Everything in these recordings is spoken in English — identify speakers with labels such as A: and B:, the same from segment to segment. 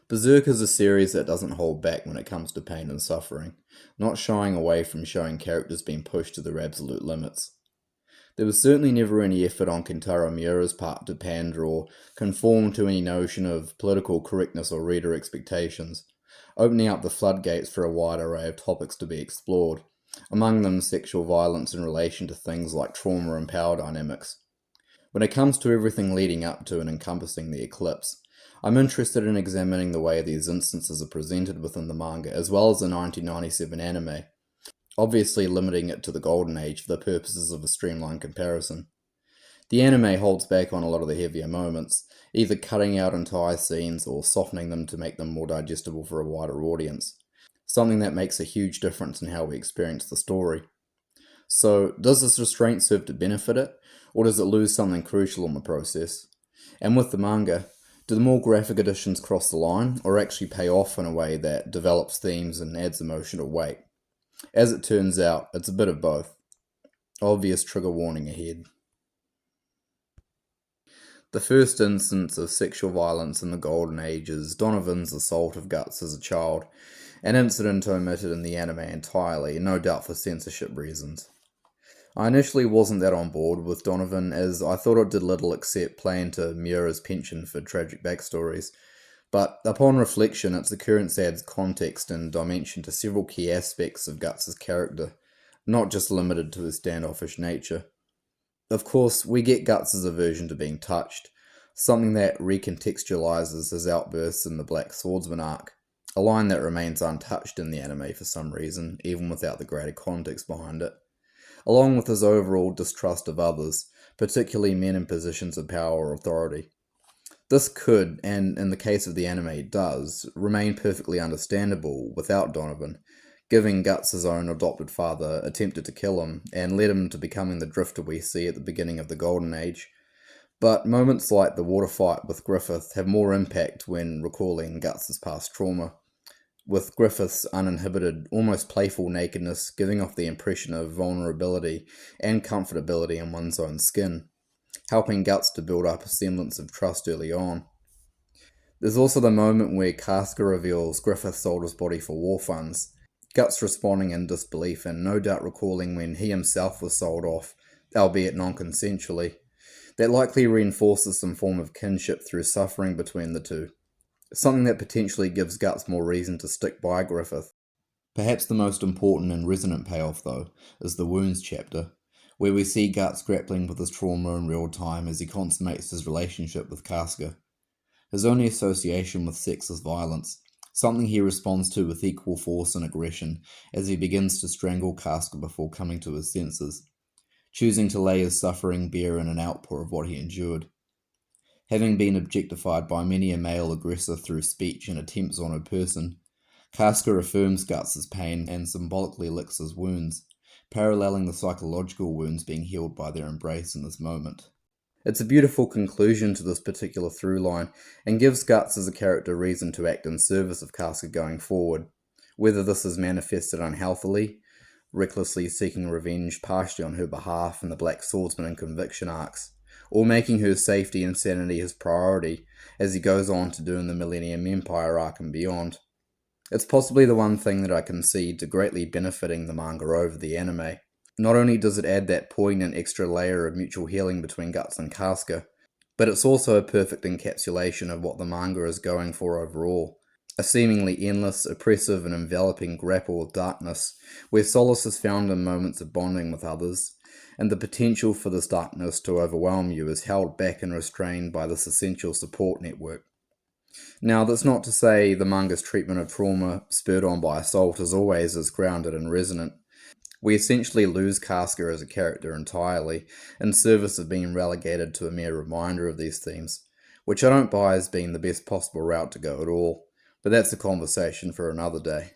A: Berserk is a series that doesn't hold back when it comes to pain and suffering, not shying away from showing characters being pushed to their absolute limits. There was certainly never any effort on Kentaro Miura's part to pander or conform to any notion of political correctness or reader expectations, opening up the floodgates for a wide array of topics to be explored, among them sexual violence in relation to things like trauma and power dynamics. When it comes to everything leading up to and encompassing the eclipse, I'm interested in examining the way these instances are presented within the manga as well as the 1997 anime, obviously limiting it to the Golden Age for the purposes of a streamlined comparison. The anime holds back on a lot of the heavier moments, either cutting out entire scenes or softening them to make them more digestible for a wider audience, something that makes a huge difference in how we experience the story. So, does this restraint serve to benefit it, or does it lose something crucial in the process? And with the manga, do the more graphic editions cross the line, or actually pay off in a way that develops themes and adds emotional weight? As it turns out, it's a bit of both. Obvious trigger warning ahead. The first instance of sexual violence in the Golden Age is Donovan's assault of Guts as a child, an incident omitted in the anime entirely, no doubt for censorship reasons. I initially wasn't that on board with Donovan, as I thought it did little except play into Miura's penchant for tragic backstories, but upon reflection its occurrence adds context and dimension to several key aspects of Guts' character, not just limited to his standoffish nature. Of course, we get Guts' aversion to being touched, something that recontextualizes his outbursts in the Black Swordsman arc, a line that remains untouched in the anime for some reason, even without the greater context behind it, along with his overall distrust of others, particularly men in positions of power or authority. This could, and in the case of the anime does, remain perfectly understandable without Donovan, giving Guts his own adopted father attempted to kill him and led him to becoming the drifter we see at the beginning of the Golden Age. But moments like the water fight with Griffith have more impact when recalling Guts' past trauma, with Griffith's uninhibited, almost playful nakedness giving off the impression of vulnerability and comfortability in one's own skin, helping Guts to build up a semblance of trust early on. There's also the moment where Casca reveals Griffith sold his body for war funds, Guts responding in disbelief and no doubt recalling when he himself was sold off, albeit non-consensually. That likely reinforces some form of kinship through suffering between the two, something that potentially gives Guts more reason to stick by Griffith. Perhaps the most important and resonant payoff, though, is the Wounds chapter, where we see Guts grappling with his trauma in real time as he consummates his relationship with Casca. His only association with sex is violence, something he responds to with equal force and aggression as he begins to strangle Casca before coming to his senses, choosing to lay his suffering bare in an outpour of what he endured. Having been objectified by many a male aggressor through speech and attempts on her person, Casca affirms Guts' pain and symbolically licks his wounds, paralleling the psychological wounds being healed by their embrace in this moment. It's a beautiful conclusion to this particular through line, and gives Guts as a character reason to act in service of Casca going forward, whether this is manifested unhealthily, recklessly seeking revenge partially on her behalf in the Black Swordsman and Conviction arcs, or making her safety and sanity his priority as he goes on to do in the Millennium Empire arc and beyond. It's possibly the one thing that I can see to greatly benefiting the manga over the anime. Not only does it add that poignant extra layer of mutual healing between Guts and Casca, but it's also a perfect encapsulation of what the manga is going for overall. A seemingly endless, oppressive and enveloping grapple with darkness, where solace is found in moments of bonding with others, and the potential for this darkness to overwhelm you is held back and restrained by this essential support network. Now, that's not to say the manga's treatment of trauma spurred on by assault is always as grounded and resonant. We essentially lose Casca as a character entirely, in service of being relegated to a mere reminder of these themes, which I don't buy as being the best possible route to go at all, but that's a conversation for another day.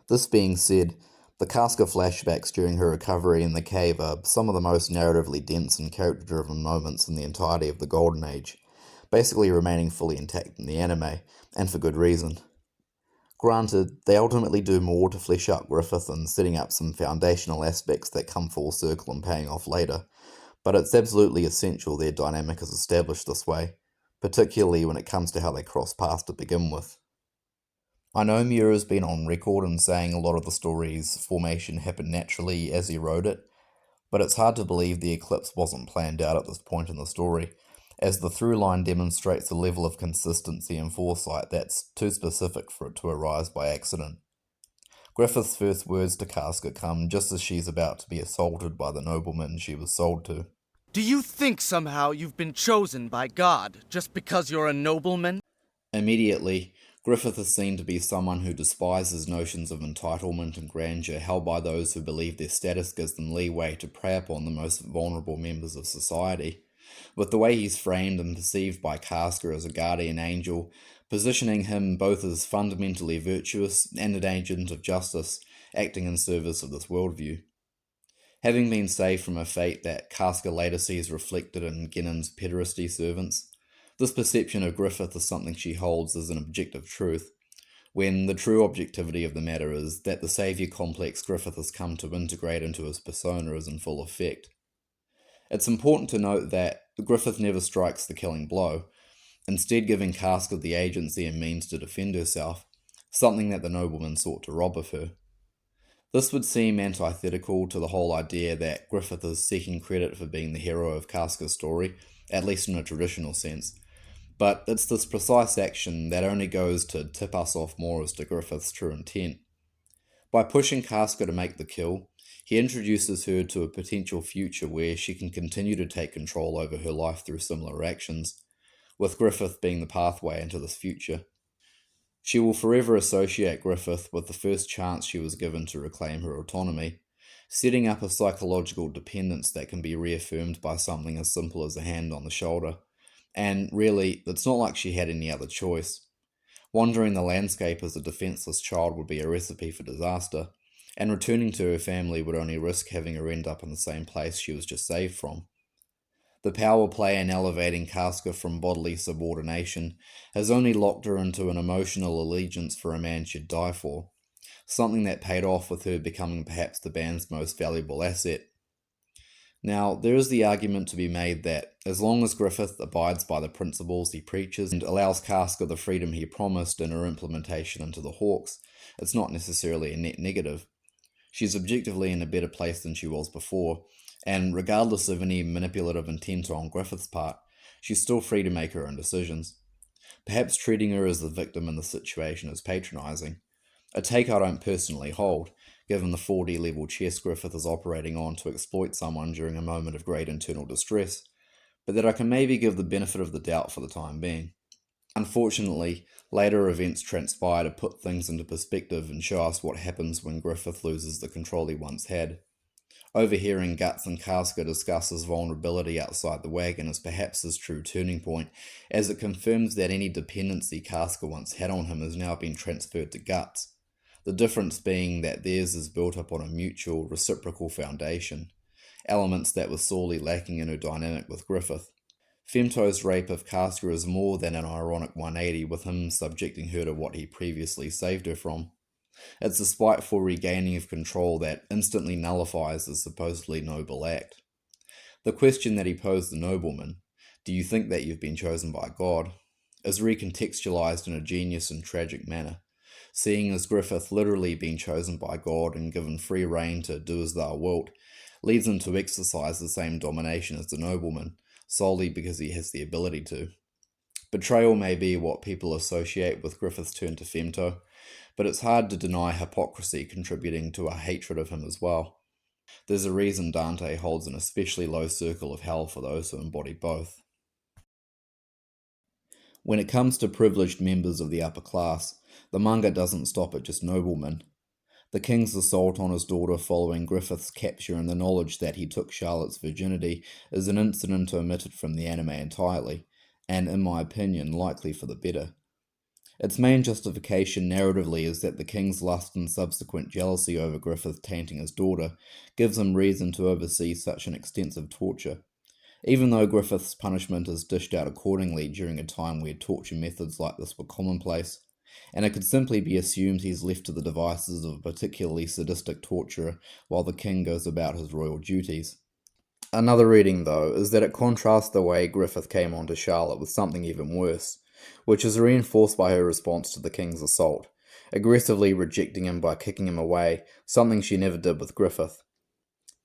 A: This being said, the Casca flashbacks during her recovery in the cave are some of the most narratively dense and character-driven moments in the entirety of the Golden Age, basically remaining fully intact in the anime, and for good reason. Granted, they ultimately do more to flesh out Griffith and setting up some foundational aspects that come full circle and paying off later, but it's absolutely essential their dynamic is established this way, particularly when it comes to how they cross paths to begin with. I know Muir has been on record in saying a lot of the story's formation happened naturally as he wrote it, but it's hard to believe the eclipse wasn't planned out at this point in the story, as the through line demonstrates a level of consistency and foresight that's too specific for it to arise by accident. Griffith's first words to Casca come just as she's about to be assaulted by the nobleman she was sold to.
B: Do you think somehow you've been chosen by God just because you're a nobleman?
A: Immediately, Griffith is seen to be someone who despises notions of entitlement and grandeur held by those who believe their status gives them leeway to prey upon the most vulnerable members of society. With the way he's framed and perceived by Casca as a guardian angel, positioning him both as fundamentally virtuous and an agent of justice, acting in service of this worldview. Having been saved from a fate that Casca later sees reflected in Gennon's pederasty servants, this perception of Griffith is something she holds as an objective truth, when the true objectivity of the matter is that the saviour complex Griffith has come to integrate into his persona is in full effect. It's important to note that Griffith never strikes the killing blow, instead giving Casca the agency and means to defend herself, something that the nobleman sought to rob of her. This would seem antithetical to the whole idea that Griffith is seeking credit for being the hero of Casca's story, at least in a traditional sense, but it's this precise action that only goes to tip us off more as to Griffith's true intent. By pushing Casca to make the kill, he introduces her to a potential future where she can continue to take control over her life through similar actions, with Griffith being the pathway into this future. She will forever associate Griffith with the first chance she was given to reclaim her autonomy, setting up a psychological dependence that can be reaffirmed by something as simple as a hand on the shoulder. And really, it's not like she had any other choice. Wandering the landscape as a defenseless child would be a recipe for disaster, and returning to her family would only risk having her end up in the same place she was just saved from. The power play in elevating Casca from bodily subordination has only locked her into an emotional allegiance for a man she'd die for, something that paid off with her becoming perhaps the band's most valuable asset. Now, there is the argument to be made that, as long as Griffith abides by the principles he preaches and allows Casca the freedom he promised in her implementation into the Hawks, it's not necessarily a net negative. She's objectively in a better place than she was before, and regardless of any manipulative intent on Griffith's part, she's still free to make her own decisions. Perhaps treating her as the victim in the situation is patronising, a take I don't personally hold, given the 4D level chess Griffith is operating on to exploit someone during a moment of great internal distress, but that I can maybe give the benefit of the doubt for the time being. Unfortunately, later events transpire to put things into perspective and show us what happens when Griffith loses the control he once had. Overhearing Guts and Casca discuss his vulnerability outside the wagon is perhaps his true turning point, as it confirms that any dependency Casca once had on him has now been transferred to Guts. The difference being that theirs is built up on a mutual, reciprocal foundation, elements that were sorely lacking in her dynamic with Griffith. Femto's rape of Casca is more than an ironic 180, with him subjecting her to what he previously saved her from. It's a spiteful regaining of control that instantly nullifies his supposedly noble act. The question that he posed the nobleman, do you think that you've been chosen by God, is recontextualized in a genius and tragic manner, seeing as Griffith literally been chosen by God and given free rein to do as thou wilt, leads him to exercise the same domination as the nobleman, solely because he has the ability to. Betrayal may be what people associate with Griffith's turn to Femto, but it's hard to deny hypocrisy contributing to a hatred of him as well. There's a reason Dante holds an especially low circle of hell for those who embody both. When it comes to privileged members of the upper class, the manga doesn't stop at just noblemen. The king's assault on his daughter following Griffith's capture and the knowledge that he took Charlotte's virginity is an incident omitted from the anime entirely, and in my opinion likely for the better. Its main justification narratively is that the king's lust and subsequent jealousy over Griffith tainting his daughter gives him reason to oversee such an extensive torture, even though Griffith's punishment is dished out accordingly during a time where torture methods like this were commonplace, and it could simply be assumed he's left to the devices of a particularly sadistic torturer while the king goes about his royal duties. Another reading, though, is that it contrasts the way Griffith came onto Charlotte with something even worse, which is reinforced by her response to the king's assault, aggressively rejecting him by kicking him away, something she never did with Griffith.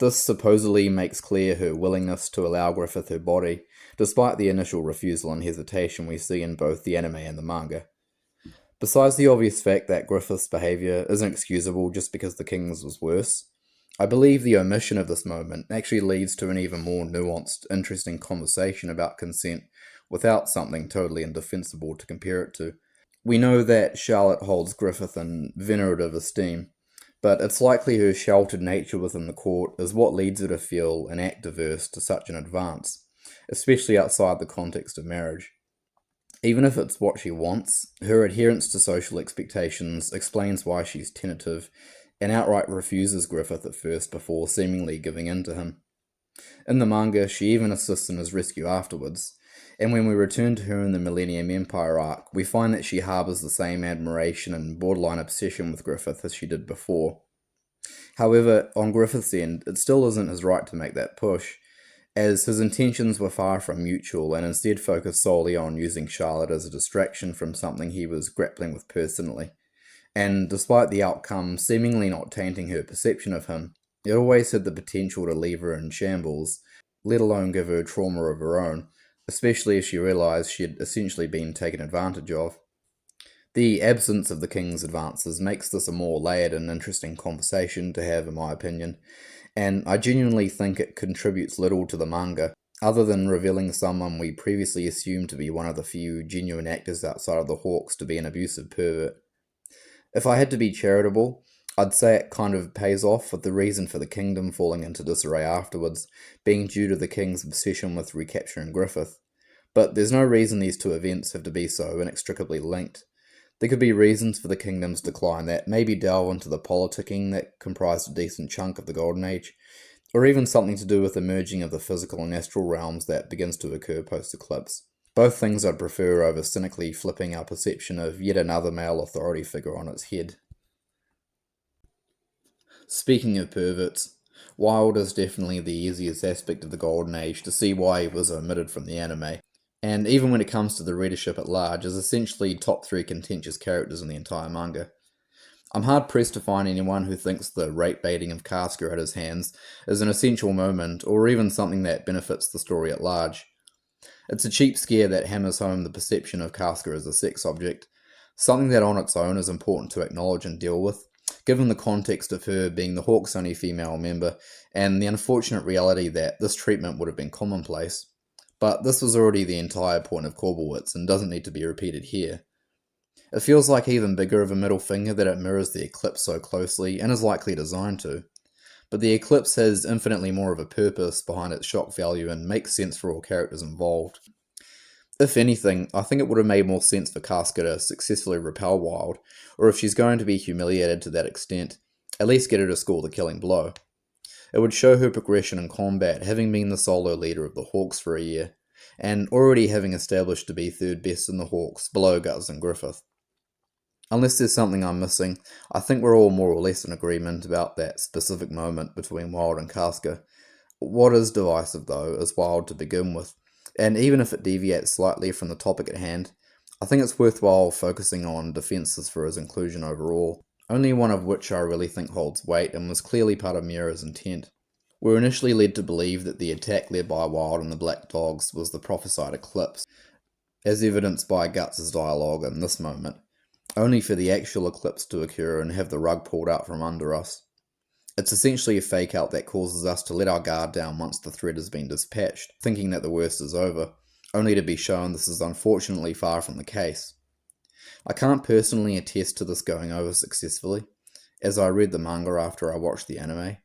A: This supposedly makes clear her willingness to allow Griffith her body, despite the initial refusal and hesitation we see in both the anime and the manga. Besides the obvious fact that Griffith's behaviour isn't excusable just because the king's was worse, I believe the omission of this moment actually leads to an even more nuanced, interesting conversation about consent without something totally indefensible to compare it to. We know that Charlotte holds Griffith in venerative esteem, but it's likely her sheltered nature within the court is what leads her to feel an act averse to such an advance, especially outside the context of marriage. Even if it's what she wants, her adherence to social expectations explains why she's tentative and outright refuses Griffith at first before seemingly giving in to him. In the manga, she even assists in his rescue afterwards, and when we return to her in the Millennium Empire arc, we find that she harbours the same admiration and borderline obsession with Griffith as she did before. However, on Griffith's end, it still isn't his right to make that push, as his intentions were far from mutual and instead focused solely on using Charlotte as a distraction from something he was grappling with personally. And despite the outcome seemingly not tainting her perception of him, it always had the potential to leave her in shambles, let alone give her trauma of her own, especially as she realised she had essentially been taken advantage of. The absence of the king's advances makes this a more layered and interesting conversation to have, in my opinion, and I genuinely think it contributes little to the manga, other than revealing someone we previously assumed to be one of the few genuine actors outside of the Hawks to be an abusive pervert. If I had to be charitable, I'd say it kind of pays off with the reason for the kingdom falling into disarray afterwards being due to the king's obsession with recapturing Griffith. But there's no reason these two events have to be so inextricably linked. There could be reasons for the kingdom's decline that maybe delve into the politicking that comprised a decent chunk of the Golden Age, or even something to do with the merging of the physical and astral realms that begins to occur post-eclipse. Both things I'd prefer over cynically flipping our perception of yet another male authority figure on its head. Speaking of perverts, Wyald is definitely the easiest aspect of the Golden Age to see why he was omitted from the anime, and even when it comes to the readership at large, is essentially top 3 contentious characters in the entire manga. I'm hard-pressed to find anyone who thinks the rape-baiting of Casca at his hands is an essential moment, or even something that benefits the story at large. It's a cheap scare that hammers home the perception of Casca as a sex object, something that on its own is important to acknowledge and deal with, given the context of her being the Hawk's only female member, and the unfortunate reality that this treatment would have been commonplace. But this was already the entire point of Korbowitz and doesn't need to be repeated here. It feels like even bigger of a middle finger that it mirrors the Eclipse so closely, and is likely designed to. But the Eclipse has infinitely more of a purpose behind its shock value and makes sense for all characters involved. If anything, I think it would have made more sense for Casca to successfully repel Wyald, or if she's going to be humiliated to that extent, at least get her to score the killing blow. It would show her progression in combat, having been the solo leader of the Hawks for a year, and already having established to be third best in the Hawks, below Guts and Griffith. Unless there's something I'm missing, I think we're all more or less in agreement about that specific moment between Wyald and Casca. What is divisive, though, is Wyald to begin with, and even if it deviates slightly from the topic at hand, I think it's worthwhile focusing on defences for his inclusion overall, only one of which I really think holds weight and was clearly part of Miura's intent. We're initially led to believe that the attack led by Wyald and the Black Dogs was the prophesied eclipse, as evidenced by Guts' dialogue in this moment, only for the actual eclipse to occur and have the rug pulled out from under us. It's essentially a fake out that causes us to let our guard down once the threat has been dispatched, thinking that the worst is over, only to be shown this is unfortunately far from the case. I can't personally attest to this going over successfully, as I read the manga after I watched the anime,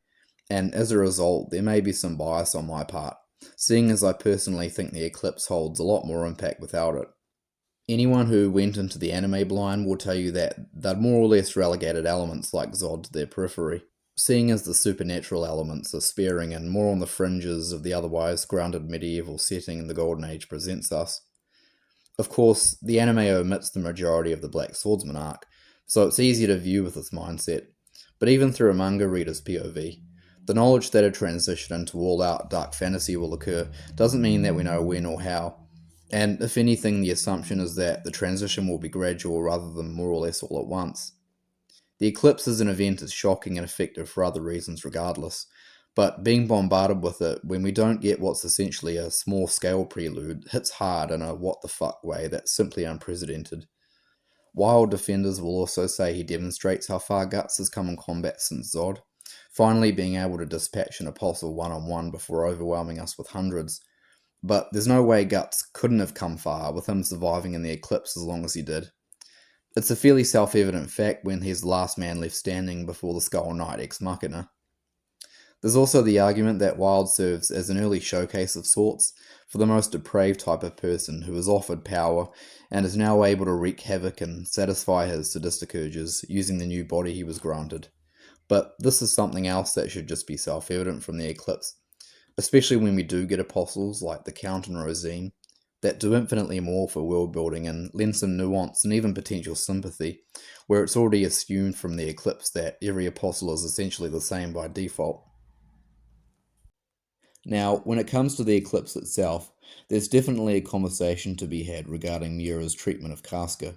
A: and as a result there may be some bias on my part, seeing as I personally think the eclipse holds a lot more impact without it. Anyone who went into the anime blind will tell you that they'd more or less relegated elements like Zod to their periphery, seeing as the supernatural elements are sparing and more on the fringes of the otherwise grounded medieval setting the Golden Age presents us. Of course, the anime omits the majority of the Black Swordsman arc, so it's easier to view with this mindset, but even through a manga reader's POV, The knowledge that a transition into all-out dark fantasy will occur doesn't mean that we know when or how, and if anything, the assumption is that the transition will be gradual rather than more or less all at once. The eclipse as an event is shocking and effective for other reasons regardless, but being bombarded with it when we don't get what's essentially a small-scale prelude hits hard in a what-the-fuck way that's simply unprecedented. Wyald defenders will also say he demonstrates how far Guts has come in combat since Zod, finally being able to dispatch an apostle one-on-one before overwhelming us with hundreds. But there's no way Guts couldn't have come far with him surviving in the eclipse as long as he did. It's a fairly self-evident fact when he's the last man left standing before the Skull Knight Ex Machina. There's also the argument that Wyald serves as an early showcase of sorts for the most depraved type of person who is offered power and is now able to wreak havoc and satisfy his sadistic urges using the new body he was granted. But this is something else that should just be self-evident from the eclipse, especially when we do get apostles like the Count and Rosine that do infinitely more for world building and lend some nuance and even potential sympathy, where it's already assumed from the eclipse that every apostle is essentially the same by default. Now, when it comes to the eclipse itself, there's definitely a conversation to be had regarding Miura's treatment of Casca,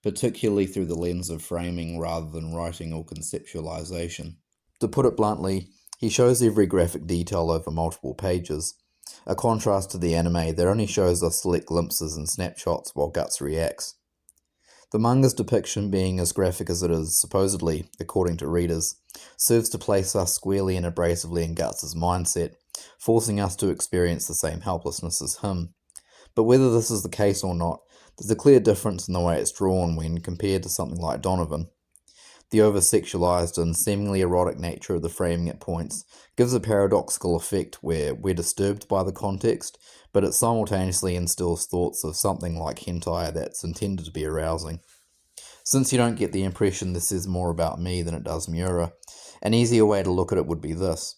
A: particularly through the lens of framing rather than writing or conceptualization. To put it bluntly, he shows every graphic detail over multiple pages, a contrast to the anime that only shows us select glimpses and snapshots while Guts reacts. The manga's depiction, being as graphic as it is, supposedly, according to readers, serves to place us squarely and abrasively in Guts' mindset, forcing us to experience the same helplessness as him. But whether this is the case or not, there's a clear difference in the way it's drawn when compared to something like Donovan. The over-sexualized and seemingly erotic nature of the framing at points gives a paradoxical effect where we're disturbed by the context, but it simultaneously instills thoughts of something like hentai that's intended to be arousing. Since you don't get the impression this is more about me than it does Miura, an easier way to look at it would be this.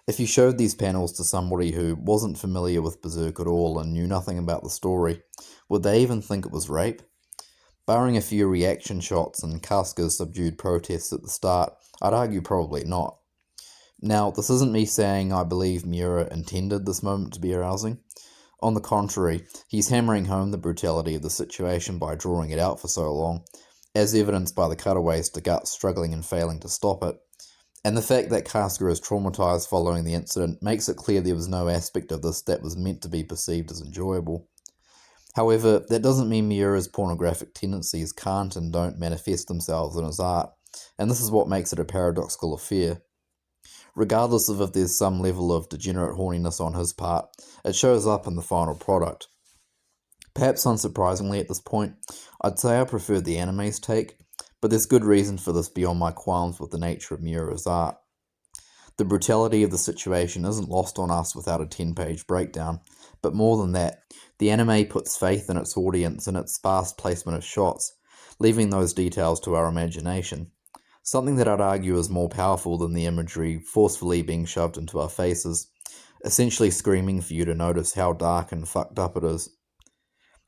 A: If you showed these panels to somebody who wasn't familiar with Berserk at all and knew nothing about the story, would they even think it was rape? Barring a few reaction shots and Casca's subdued protests at the start, I'd argue probably not. Now, this isn't me saying I believe Miura intended this moment to be arousing. On the contrary, he's hammering home the brutality of the situation by drawing it out for so long, as evidenced by the cutaways to Guts struggling and failing to stop it. And the fact that Casca is traumatized following the incident makes it clear there was no aspect of this that was meant to be perceived as enjoyable. However, that doesn't mean Miura's pornographic tendencies can't and don't manifest themselves in his art, and this is what makes it a paradoxical affair. Regardless of if there's some level of degenerate horniness on his part, it shows up in the final product. Perhaps unsurprisingly at this point, I'd say I prefer the anime's take, but there's good reason for this beyond my qualms with the nature of Miura's art. The brutality of the situation isn't lost on us without a 10-page breakdown, but more than that, the anime puts faith in its audience and its sparse placement of shots, leaving those details to our imagination. Something that I'd argue is more powerful than the imagery forcefully being shoved into our faces, essentially screaming for you to notice how dark and fucked up it is.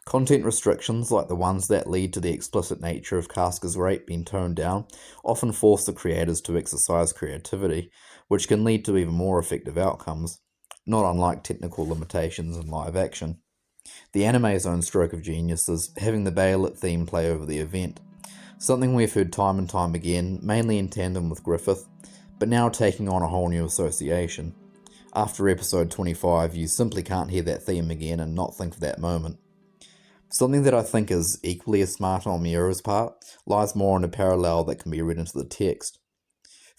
A: Content restrictions, like the ones that lead to the explicit nature of Casca's rape being toned down, often force the creators to exercise creativity, which can lead to even more effective outcomes, not unlike technical limitations in live action. The anime's own stroke of genius is having the Bayolet theme play over the event, something we've heard time and time again, mainly in tandem with Griffith, but now taking on a whole new association. After episode 25, you simply can't hear that theme again and not think of that moment. Something that I think is equally as smart on Miura's part lies more in a parallel that can be read into the text.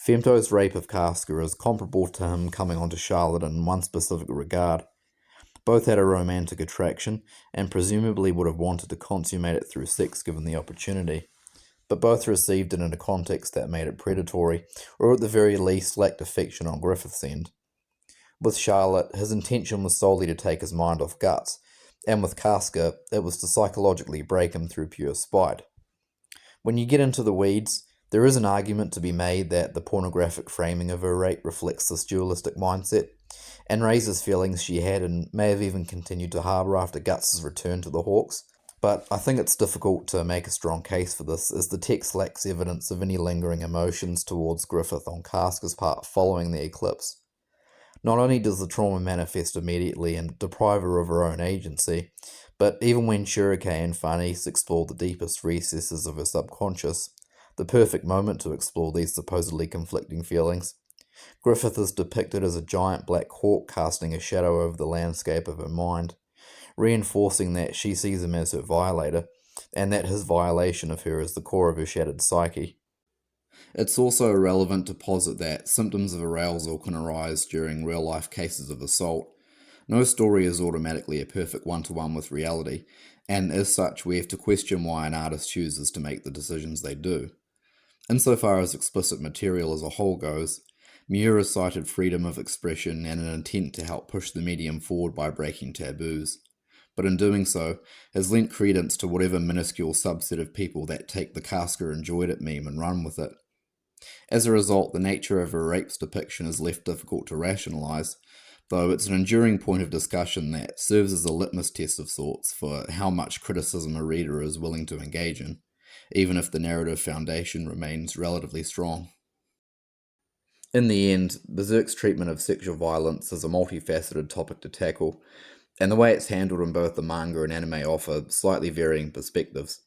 A: Femto's rape of Casca is comparable to him coming onto Charlotte in one specific regard. Both had a romantic attraction, and presumably would have wanted to consummate it through sex given the opportunity, but both received it in a context that made it predatory, or at the very least lacked affection on Griffith's end. With Charlotte, his intention was solely to take his mind off Guts, and with Casca, it was to psychologically break him through pure spite. When you get into the weeds, there is an argument to be made that the pornographic framing of her rape reflects this dualistic mindset, and raises feelings she had and may have even continued to harbour after Guts' return to the Hawks, But I think it's difficult to make a strong case for this, as the text lacks evidence of any lingering emotions towards Griffith on Casca's part following the eclipse. Not only does the trauma manifest immediately and deprive her of her own agency, but even when Shurike and Farnese explore the deepest recesses of her subconscious, the perfect moment to explore these supposedly conflicting feelings, Griffith is depicted as a giant black hawk casting a shadow over the landscape of her mind, reinforcing that she sees him as her violator, and that his violation of her is the core of her shattered psyche. It's also relevant to posit that symptoms of arousal can arise during real-life cases of assault. No story is automatically a perfect one-to-one with reality, and as such we have to question why an artist chooses to make the decisions they do. Insofar as explicit material as a whole goes, Miura cited freedom of expression and an intent to help push the medium forward by breaking taboos, but in doing so, has lent credence to whatever minuscule subset of people that take the Casca enjoyed it meme and run with it. As a result, the nature of her rape's depiction is left difficult to rationalise, though it's an enduring point of discussion that serves as a litmus test of sorts for how much criticism a reader is willing to engage in, even if the narrative foundation remains relatively strong. In the end, Berserk's treatment of sexual violence is a multifaceted topic to tackle, and the way it's handled in both the manga and anime offer slightly varying perspectives.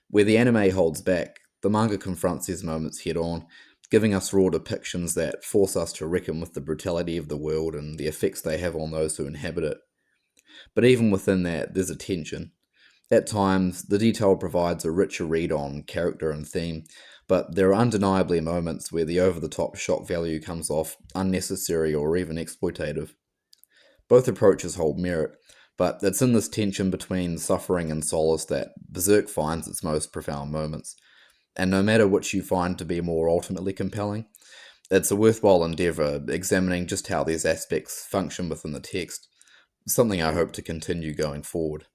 A: Where the anime holds back, the manga confronts these moments head on, giving us raw depictions that force us to reckon with the brutality of the world and the effects they have on those who inhabit it. But even within that, there's a tension. At times, the detail provides a richer read on character and theme, but there are undeniably moments where the over-the-top shock value comes off unnecessary or even exploitative. Both approaches hold merit, but it's in this tension between suffering and solace that Berserk finds its most profound moments. And no matter which you find to be more ultimately compelling, it's a worthwhile endeavour examining just how these aspects function within the text, something I hope to continue going forward.